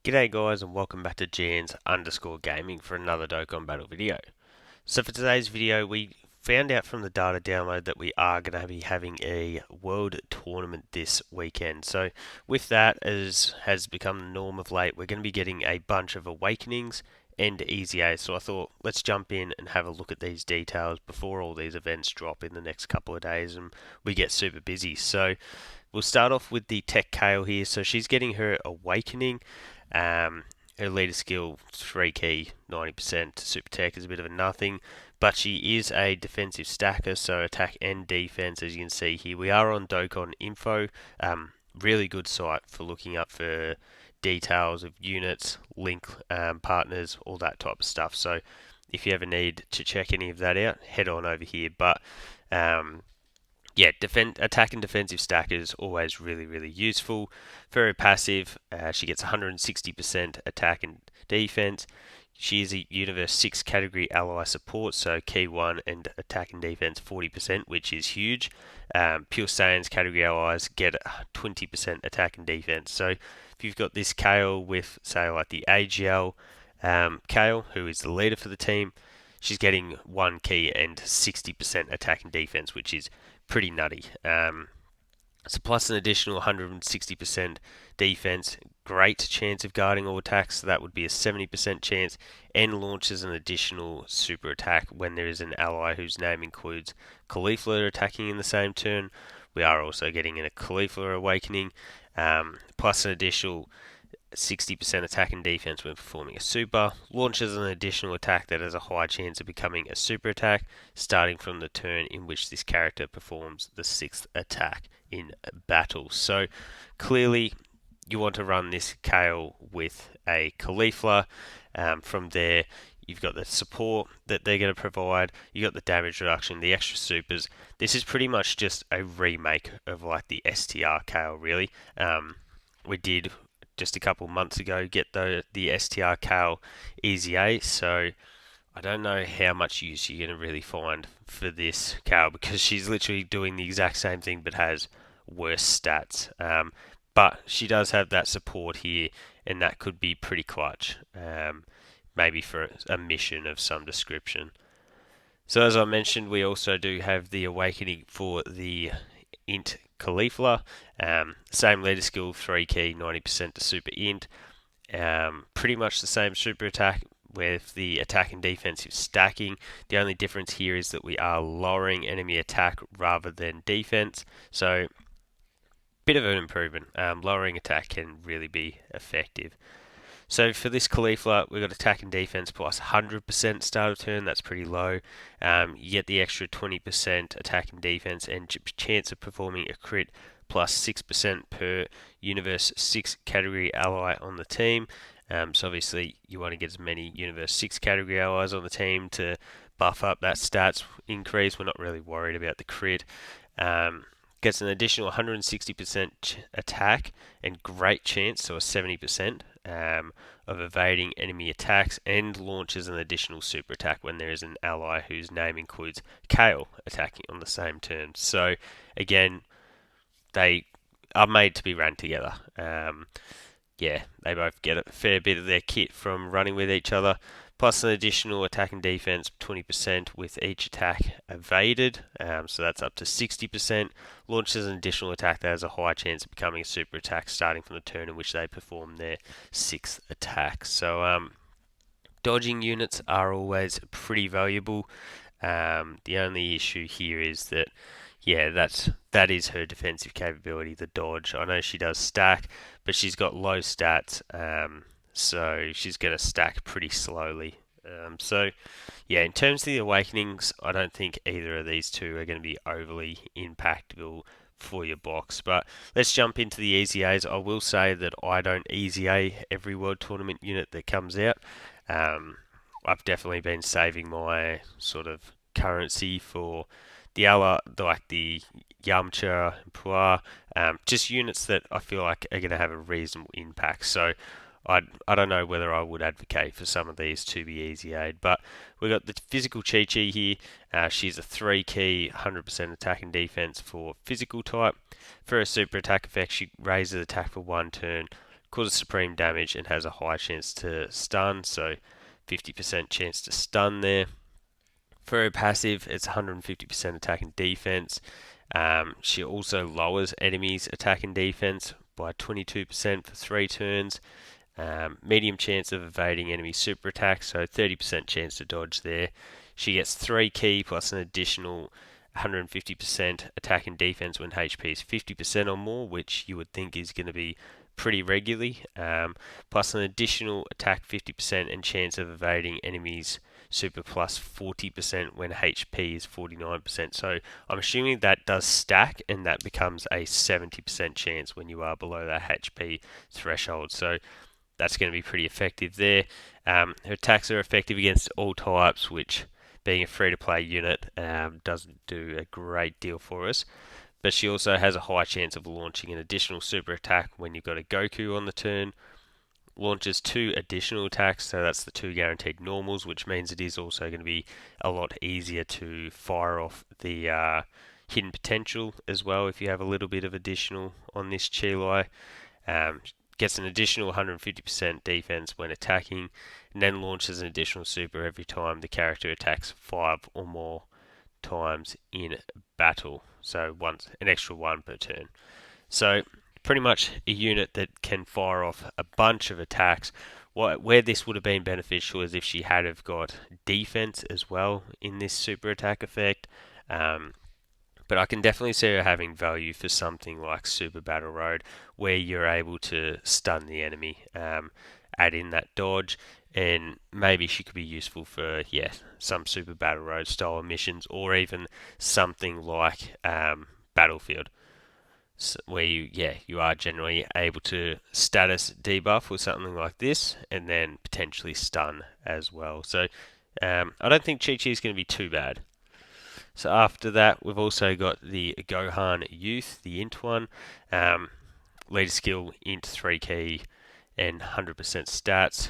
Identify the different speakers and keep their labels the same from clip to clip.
Speaker 1: G'day guys and welcome back to Jans_gaming for another Dokkan battle video. So for today's video we found out from the data download that we are going to be having a world tournament this weekend. So with that, as has become the norm of late, we're going to be getting a bunch of awakenings and EZA. So I thought let's jump in and have a look at these details before all these events drop in the next couple of days and we get super busy. So we'll start off with the Tech Kale here. So she's getting her awakening. Her leader skill 3 key 90% super tech is a bit of a nothing, but she is a defensive stacker, so attack and defense, as you can see here. We are on Dokkan Info, really good site for looking up for details of units, link partners, all that type of stuff. So if you ever need to check any of that out, head on over here. But yeah, attack and defensive stack is always really useful. Very passive. She gets 160% attack and defense. She is a Universe 6 category ally support, so key 1 and attack and defense 40%, which is huge. Pure Saiyans category allies get 20% attack and defense. So if you've got this Kale with, say, like the AGL Kale, who is the leader for the team, she's getting 1 key and 60% attack and defense, which is pretty nutty. So plus an additional 160% defense, great chance of guarding all attacks, so that would be a 70% chance, and launches an additional super attack when there is an ally whose name includes Caulifla attacking in the same turn. We are also getting a Caulifla awakening, plus an additional 60% attack and defense when performing a super, launches an additional attack that has a high chance of becoming a super attack, starting from the turn in which this character performs the 6th attack in battle. So clearly you want to run this Kale with a Caulifla. From there you've got the support that they're going to provide, you got the damage reduction, the extra supers. This is pretty much just a remake of like the STR Kale really. We did just a couple months ago get the STR Kale EZA, so I don't know how much use you're going to really find for this Kale because she's literally doing the exact same thing but has worse stats. But she does have that support here, and that could be pretty clutch, maybe for a mission of some description. So as I mentioned, we also do have the awakening for the Int Caulifla. Same leader skill, 3 key, 90% to super int. Pretty much the same super attack with the attack and defensive stacking. The only difference here is that we are lowering enemy attack rather than defense. So bit of an improvement. Lowering attack can really be effective. So for this Caulifla, we've got attack and defense plus 100% start of turn. That's pretty low. You get the extra 20% attack and defense and chance of performing a crit plus 6% per Universe 6 category ally on the team. So obviously you want to get as many Universe 6 category allies on the team to buff up that stats increase. We're not really worried about the crit. Gets an additional 160% attack and great chance, so a 70%. Of evading enemy attacks, and launches an additional super attack when there is an ally whose name includes Kale attacking on the same turn. So again, they are made to be run together. Yeah, they both get a fair bit of their kit from running with each other, plus an additional attack and defense 20% with each attack evaded, so that's up to 60%. Launches an additional attack that has a high chance of becoming a super attack starting from the turn in which they perform their 6th attack. So dodging units are always pretty valuable. The only issue here is that yeah, that is her defensive capability, the dodge. I know she does stack, but she's got low stats, so she's going to stack pretty slowly. So yeah, in terms of the awakenings, I don't think either of these two are going to be overly impactful for your box. But let's jump into the EZAs. I will say that I don't EZA every World Tournament unit that comes out. I've definitely been saving my sort of currency for the like the Yamcha, Pua, just units that I feel like are going to have a reasonable impact. So I don't know whether I would advocate for some of these to be EZA'd, but we've got the physical Chi Chi here. She's a 3 key, 100% attack and defense for physical type. For her super attack effect, she raises attack for 1 turn, causes supreme damage, and has a high chance to stun, so 50% chance to stun there. For her passive, it's 150% attack and defense. She also lowers enemies' attack and defense by 22% for 3 turns. Medium chance of evading enemy super attacks, so 30% chance to dodge there. She gets 3 ki plus an additional 150% attack and defense when HP is 50% or more, which you would think is going to be pretty regularly, plus an additional attack 50% and chance of evading enemies super plus 40% when HP is 49%. So I'm assuming that does stack, and that becomes a 70% chance when you are below that HP threshold. So that's going to be pretty effective there. Her attacks are effective against all types, which, being a free-to-play unit, doesn't do a great deal for us. But she also has a high chance of launching an additional super attack when you've got a Goku on the turn. Launches 2 additional attacks, so that's the 2 guaranteed normals, which means it is also going to be a lot easier to fire off the hidden potential as well if you have a little bit of additional on this Chilai. Gets an additional 150% defense when attacking, and then launches an additional super every time the character attacks 5 or more times in battle, so once an extra 1 per turn. So pretty much a unit that can fire off a bunch of attacks. Where this would have been beneficial is if she had have got defense as well in this super attack effect. But I can definitely see her having value for something like Super Battle Road, where you're able to stun the enemy, add in that dodge, and maybe she could be useful for some Super Battle Road style missions, or even something like Battlefield, where you are generally able to status debuff with something like this, and then potentially stun as well. So I don't think Chi Chi is going to be too bad. So after that, we've also got the Gohan Youth, the Int one. Leader skill, Int 3 ki and 100% stats.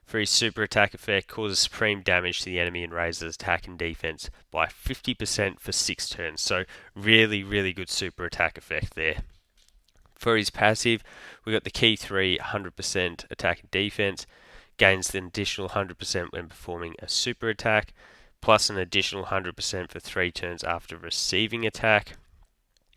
Speaker 1: For his super attack effect, causes supreme damage to the enemy and raises attack and defense by 50% for 6 turns. So really, really good super attack effect there. For his passive, we got the Ki 3, 100% attack and defense. Gains an additional 100% when performing a super attack, plus an additional 100% for 3 turns after receiving attack.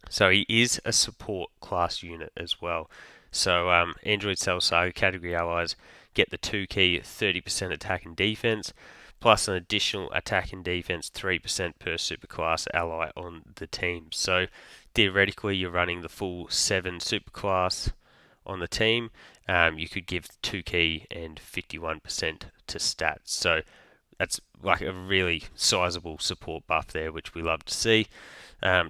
Speaker 1: So he is a support class unit as well. So Android Cell Saga category allies get the 2 ki 30% attack and defense, plus an additional attack and defense 3% per superclass ally on the team. So theoretically, you're running the full 7 superclass on the team. You could give 2 ki and 51% to stats. So that's like a really sizable support buff there, which we love to see.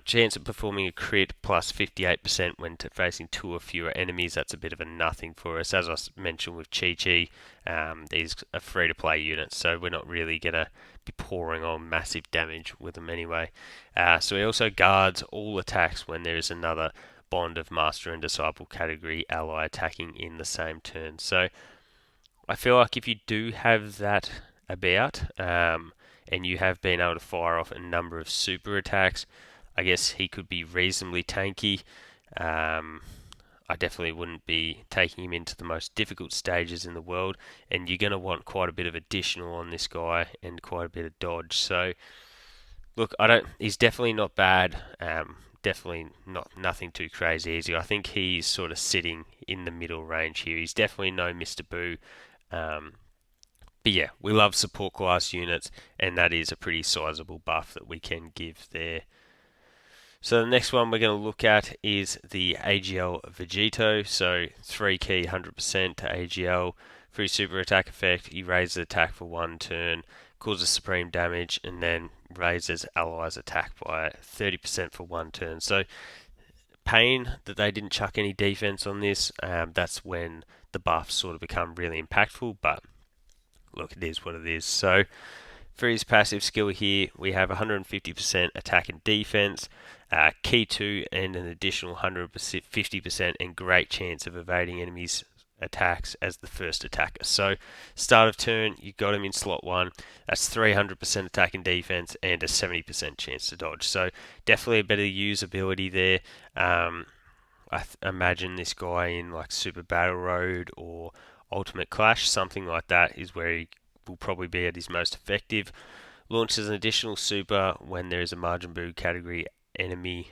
Speaker 1: Chance of performing a crit plus 58% when facing 2 or fewer enemies. That's a bit of a nothing for us. As I mentioned with Chi Chi, these are free-to-play units, so we're not really going to be pouring on massive damage with them anyway. So he also guards all attacks when there is another Bond of Master and Disciple category ally attacking in the same turn. So I feel like if you do have that about, and you have been able to fire off a number of super attacks, I guess he could be reasonably tanky. I definitely wouldn't be taking him into the most difficult stages in the world, and you're going to want quite a bit of additional on this guy and quite a bit of dodge. So look, he's definitely not bad. Definitely nothing too crazy easy. I think he's sort of sitting in the middle range here. He's definitely no Mr. Boo. But yeah, we love support class units, and that is a pretty sizable buff that we can give there. So the next one we're going to look at is the AGL Vegito. So 3 ki 100% to AGL. For his super attack effect, he raises attack for 1 turn, causes supreme damage, and then raises allies attack by 30% for 1 turn. So pain that they didn't chuck any defense on this. That's when the buffs sort of become really impactful, but look, it is what it is. So for his passive skill here, we have 150% attack and defense, Ki 2 and an additional 150% and great chance of evading enemies' attacks as the first attacker. So start of turn, you got him in slot 1. That's 300% attack and defense and a 70% chance to dodge. So definitely a better usability there. imagine this guy in like Super Battle Road or Ultimate Clash, something like that is where he will probably be at his most effective. Launches an additional super when there is a Majin Buu category enemy.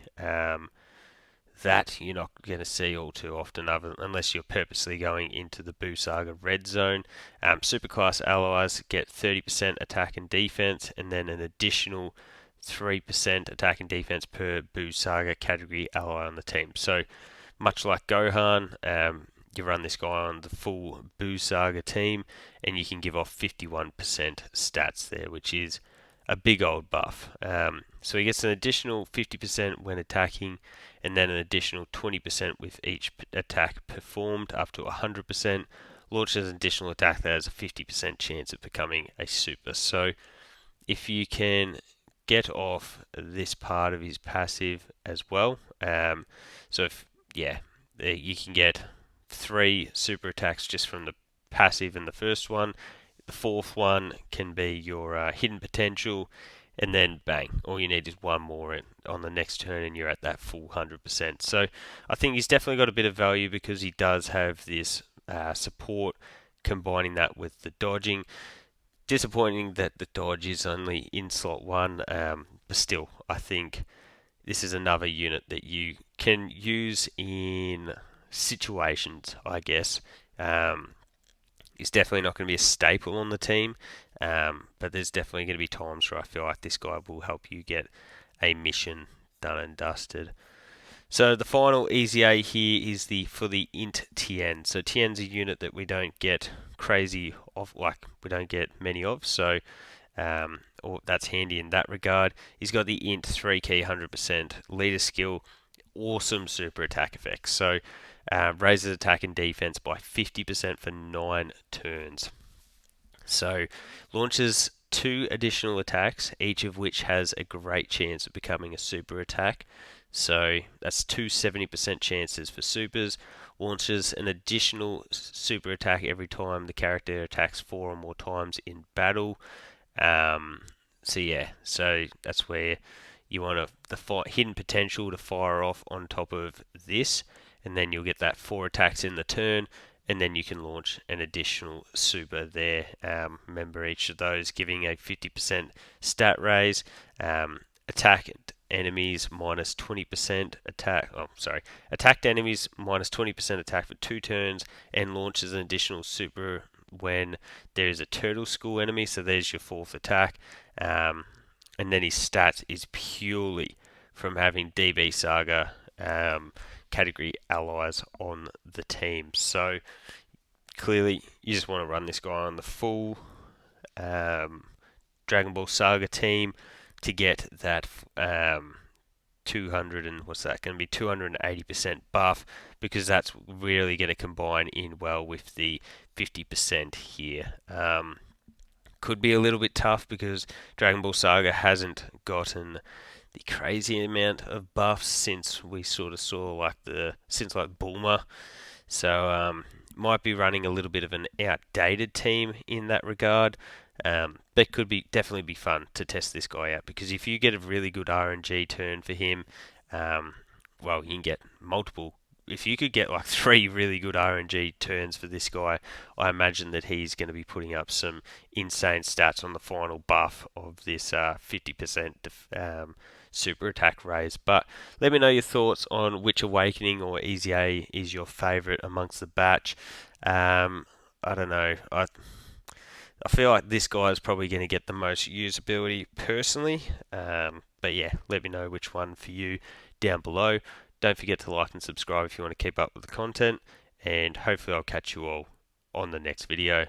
Speaker 1: That you're not going to see all too often, unless you're purposely going into the Buu Saga red zone. Superclass allies get 30% attack and defense, and then an additional 3% attack and defense per Buu Saga category ally on the team. So, much like Gohan, you run this guy on the full Buu Saga team, and you can give off 51% stats there, which is a big old buff. So he gets an additional 50% when attacking, and then an additional 20% with each attack performed, up to 100%. Launches an additional attack that has a 50% chance of becoming a super. So if you can get off this part of his passive as well, you can get 3 super attacks just from the passive in the first one. The fourth one can be your hidden potential, and then bang, all you need is one more on the next turn and you're at that full 100%. So I think he's definitely got a bit of value because he does have this support, combining that with the dodging. Disappointing that the dodge is only in slot 1, but still, I think this is another unit that you can use in situations, I guess. He's definitely not going to be a staple on the team, but there's definitely going to be times where I feel like this guy will help you get a mission done and dusted. So the final EZA here is for the Int Tien. So Tien's a unit that we don't get crazy of, like we don't get many of. So that's handy in that regard. He's got the Int 3 key 100% leader skill, awesome super attack effects. So raises attack and defense by 50% for 9 turns. So launches 2 additional attacks, each of which has a great chance of becoming a super attack. So that's 2 70% chances for supers. Launches an additional super attack every time the character attacks 4 or more times in battle. So that's where you want the hidden potential to fire off on top of this, and then you'll get that 4 attacks in the turn, and then you can launch an additional super there. Remember, each of those giving a 50% stat raise. Attack enemies minus 20% attack. Attacked enemies minus 20% attack for 2 turns, and launches an additional super when there is a turtle school enemy. So there's your 4th attack. And then his stats is purely from having DB Saga category allies on the team. So clearly, you just want to run this guy on the full Dragon Ball Saga team to get that 200 and what's that going to be 280% buff, because that's really going to combine in well with the 50% here. Could be a little bit tough because Dragon Ball Saga hasn't gotten the crazy amount of buffs since we sort of saw since Bulma. So might be running a little bit of an outdated team in that regard. But could definitely be fun to test this guy out, because if you get a really good RNG turn for him, you can get multiple. If you could get 3 really good RNG turns for this guy, I imagine that he's going to be putting up some insane stats on the final buff of this 50% super attack raise. But let me know your thoughts on which Awakening or EZA is your favourite amongst the batch. I don't know. I feel like this guy is probably going to get the most usability personally. But yeah, let me know which one for you down below. Don't forget to like and subscribe if you want to keep up with the content, and hopefully I'll catch you all on the next video.